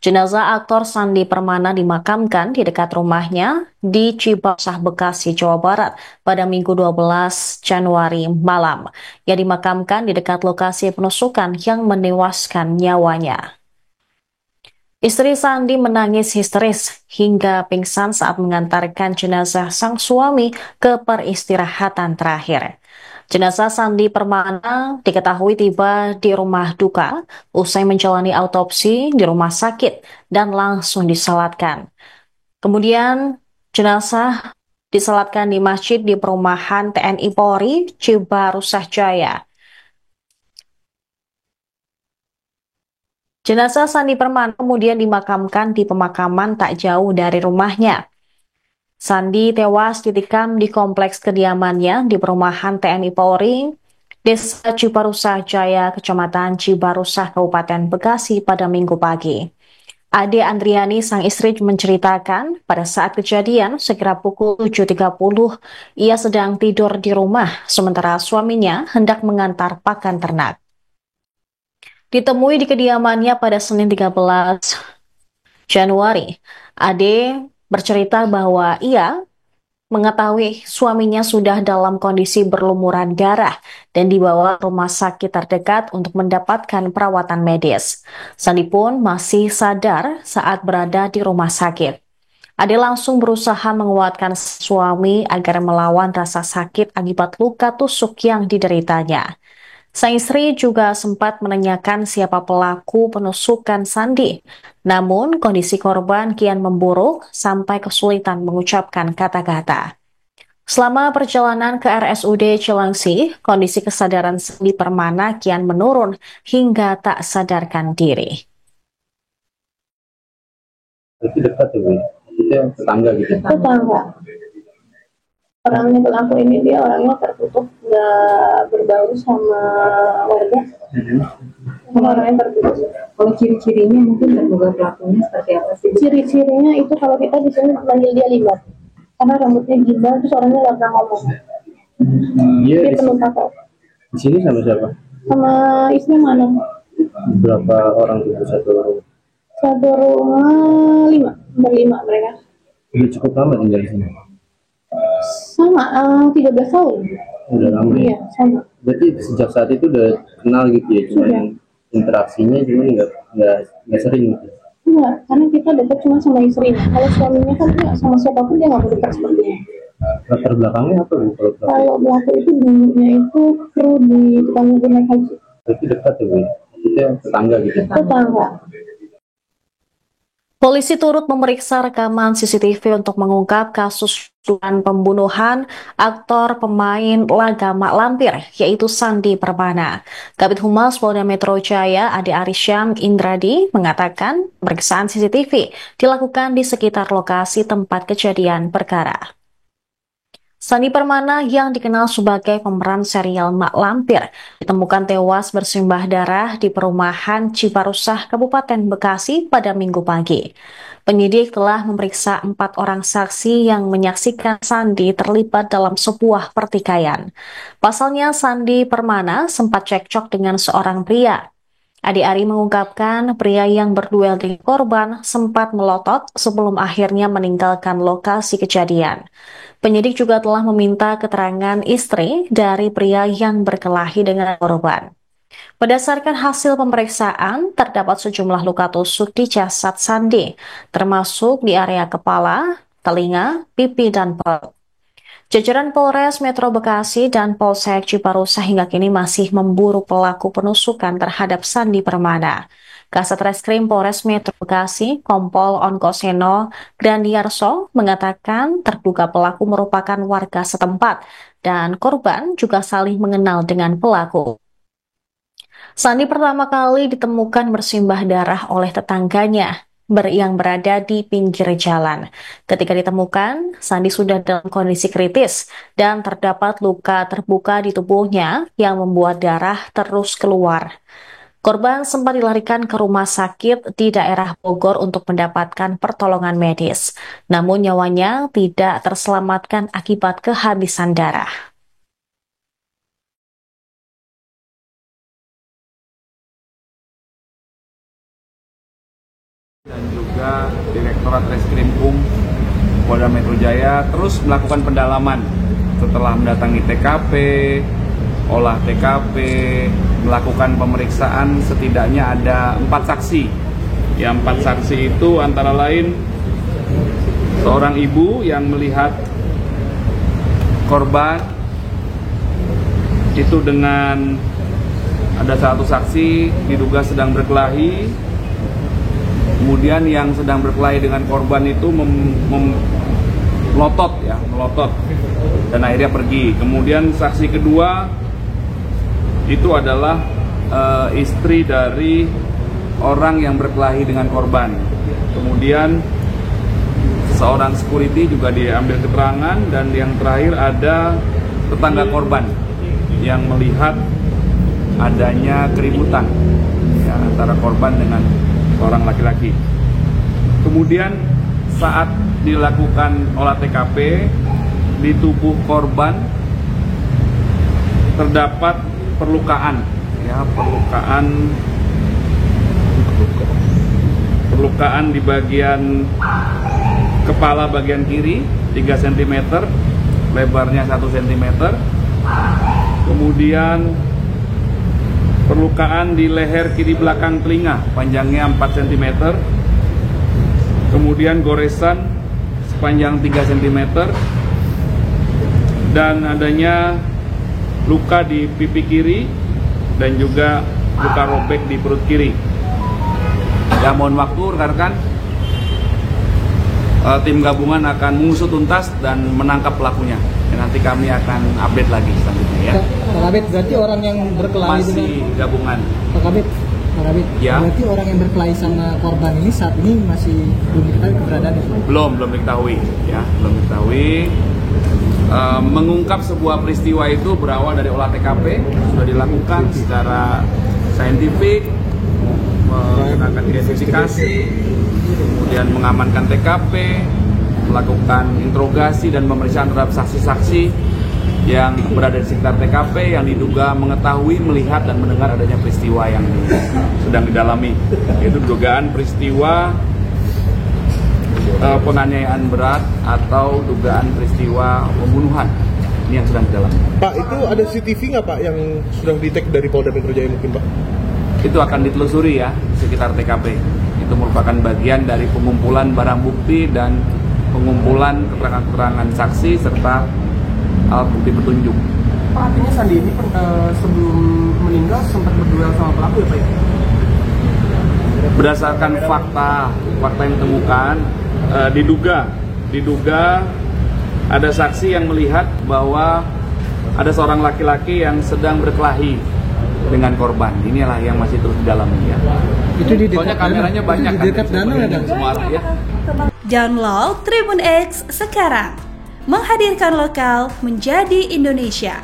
Jenazah aktor Sandi Permana dimakamkan di dekat rumahnya di Cibarusah, Bekasi, Jawa Barat pada Minggu 12 Januari malam. Ia dimakamkan di dekat lokasi penusukan yang menewaskan nyawanya. Istri Sandi menangis histeris hingga pingsan saat mengantarkan jenazah sang suami ke peristirahatan terakhir. Jenazah Sandi Permana diketahui tiba di rumah duka usai menjalani autopsi di rumah sakit dan langsung disalatkan. Kemudian jenazah disalatkan di masjid di perumahan TNI Polri Cibarusah Jaya. Jenazah Sandi Permana kemudian dimakamkan di pemakaman tak jauh dari rumahnya. Sandi tewas ditikam di kompleks kediamannya di perumahan TNI Polri, Desa Cibarusah Jaya, Kecamatan Cibarusah, Kabupaten Bekasi pada Minggu pagi. Ade Andriani, sang istri, menceritakan pada saat kejadian sekira pukul 7.30, ia sedang tidur di rumah, sementara suaminya hendak mengantar pakan ternak. Ditemui di kediamannya pada Senin 13 Januari, Ade bercerita bahwa ia mengetahui suaminya sudah dalam kondisi berlumuran darah dan dibawa ke rumah sakit terdekat untuk mendapatkan perawatan medis. Sandi pun masih sadar saat berada di rumah sakit. Ade langsung berusaha menguatkan suami agar melawan rasa sakit akibat luka tusuk yang dideritanya. Sang istri juga sempat menanyakan siapa pelaku penusukan Sandi. Namun, kondisi korban kian memburuk sampai kesulitan mengucapkan kata-kata. Selama perjalanan ke RSUD Cilengsi, kondisi kesadaran Sandi Permana kian menurun hingga tak sadarkan diri. Itu dekat tuh, Bu. Itu yang tetangga gitu. Tetangga. Orangnya pelaku ini dia orangnya tertutup, nggak berbaur sama warga. Orangnya tertutup. Kalau ciri-cirinya mungkin terduga pelakunya seperti apa sih? Ciri-cirinya itu kalau kita di sini manggil dia libat, karena rambutnya gimbal, terus orangnya nggak pernah ngomong. Dia Dia penuh tato. di sini sama siapa? Sama istri mana? Berapa orang tuh? Satu orang. Satu rumah berlima mereka. Udah cukup lama tinggal di sini. Sama 13 tahun. Udah lama. Iya, sama. Berarti sejak saat itu udah kenal gitu ya, cuma interaksinya cuma nggak sering gitu. Enggak, karena kita dekat cuma sama istrinya. Kalau suaminya kan enggak, sama siapapun dia nggak mau dekat seperti ini. Latar belakangnya apa, Bu? Kalau pelaku itu dulunya itu kru di tukang naik haji. Berarti dekat tuh, Bu. Itu yang tetangga gitu. Tetangga. Polisi turut memeriksa rekaman CCTV untuk mengungkap kasus dugaan pembunuhan aktor pemain laga Mak Lampir, yaitu Sandi Permana. Kabid Humas Polda Metro Jaya, Ade Arisyam Indradi, mengatakan pemeriksaan CCTV dilakukan di sekitar lokasi tempat kejadian perkara. Sandi Permana yang dikenal sebagai pemeran serial Mak Lampir ditemukan tewas bersimbah darah di perumahan Cibarusah, Kabupaten Bekasi pada Minggu pagi. Penyidik telah memeriksa 4 orang saksi yang menyaksikan Sandi terlibat dalam sebuah pertikaian. Pasalnya Sandi Permana sempat cekcok dengan seorang pria. Adi Ari mengungkapkan pria yang berduel dengan korban sempat melotot sebelum akhirnya meninggalkan lokasi kejadian. Penyidik juga telah meminta keterangan istri dari pria yang berkelahi dengan korban. Berdasarkan hasil pemeriksaan, terdapat sejumlah luka tusuk di jasad Sandi, termasuk di area kepala, telinga, pipi, dan perut. Jajaran Polres Metro Bekasi dan Polsek Cibarusah hingga kini masih memburu pelaku penusukan terhadap Sandi Permana. Kasat Reskrim Polres Metro Bekasi, Kompol Onkoseno Grandiarso, mengatakan terduga pelaku merupakan warga setempat dan korban juga saling mengenal dengan pelaku. Sandi pertama kali ditemukan bersimbah darah oleh tetangganya yang berada di pinggir jalan. Ketika ditemukan, Sandi sudah dalam kondisi kritis dan terdapat luka terbuka di tubuhnya yang membuat darah terus keluar. Korban sempat dilarikan ke rumah sakit di daerah Bogor untuk mendapatkan pertolongan medis. Namun nyawanya tidak terselamatkan akibat kehabisan darah. dan juga Direktorat Reskrimum Polda Metro Jaya terus melakukan pendalaman setelah mendatangi TKP, olah TKP, melakukan pemeriksaan setidaknya ada 4 saksi. Ya, 4 saksi itu antara lain seorang ibu yang melihat korban itu dengan ada satu saksi diduga sedang berkelahi. Kemudian yang sedang berkelahi dengan korban itu melotot dan akhirnya pergi. Kemudian saksi kedua itu adalah istri dari orang yang berkelahi dengan korban. Kemudian seorang security juga diambil keterangan, dan yang terakhir ada tetangga korban yang melihat adanya keributan ya, antara korban dengan seorang laki-laki. Kemudian saat dilakukan olah TKP, di tubuh korban terdapat perlukaan di bagian kepala bagian kiri 3 cm, lebarnya 1 cm. Kemudian perlukaan di leher kiri belakang telinga, panjangnya 4 cm. Kemudian goresan sepanjang 3 cm. Dan adanya luka di pipi kiri dan juga luka robek di perut kiri. Ya, mohon waktu rekan-rekan, tim gabungan akan mengusut tuntas dan menangkap pelakunya. Nanti kami akan update lagi selanjutnya ya. Pak Kabit, berarti orang yang berkelahi Masih dengan gabungan. Pak Kabit, Ya. berarti orang yang berkelahi sama korban ini saat ini masih belum diketahui keberadaannya? Belum diketahui ya, belum diketahui. Mengungkap sebuah peristiwa itu berawal dari olah TKP, sudah dilakukan secara saintifik, menggunakan identifikasi, kemudian mengamankan TKP, melakukan interogasi dan pemeriksaan terhadap saksi-saksi yang berada di sekitar TKP yang diduga mengetahui, melihat, dan mendengar adanya peristiwa yang sedang didalami, yaitu dugaan peristiwa penganiayaan berat atau dugaan peristiwa pembunuhan. Ini yang sedang didalami. Pak, itu ada CCTV nggak Pak yang sudah di-take dari Polda Metro Jaya mungkin Pak? Itu akan ditelusuri ya sekitar TKP. Itu merupakan bagian dari pengumpulan barang bukti dan pengumpulan keterangan-keterangan saksi serta alat bukti petunjuk. Pak, artinya Sandi ini sebelum meninggal sempat berduel sama pelaku ya Pak ya? Berdasarkan fakta yang ditemukan, diduga ada saksi yang melihat bahwa ada seorang laki-laki yang sedang berkelahi dengan korban. Inilah yang masih terus didalami ya. Itu di Soalnya kameranya banyak di dekat danau ya, Dan? semua arah ya. Download Tribun X sekarang, menghadirkan lokal menjadi Indonesia.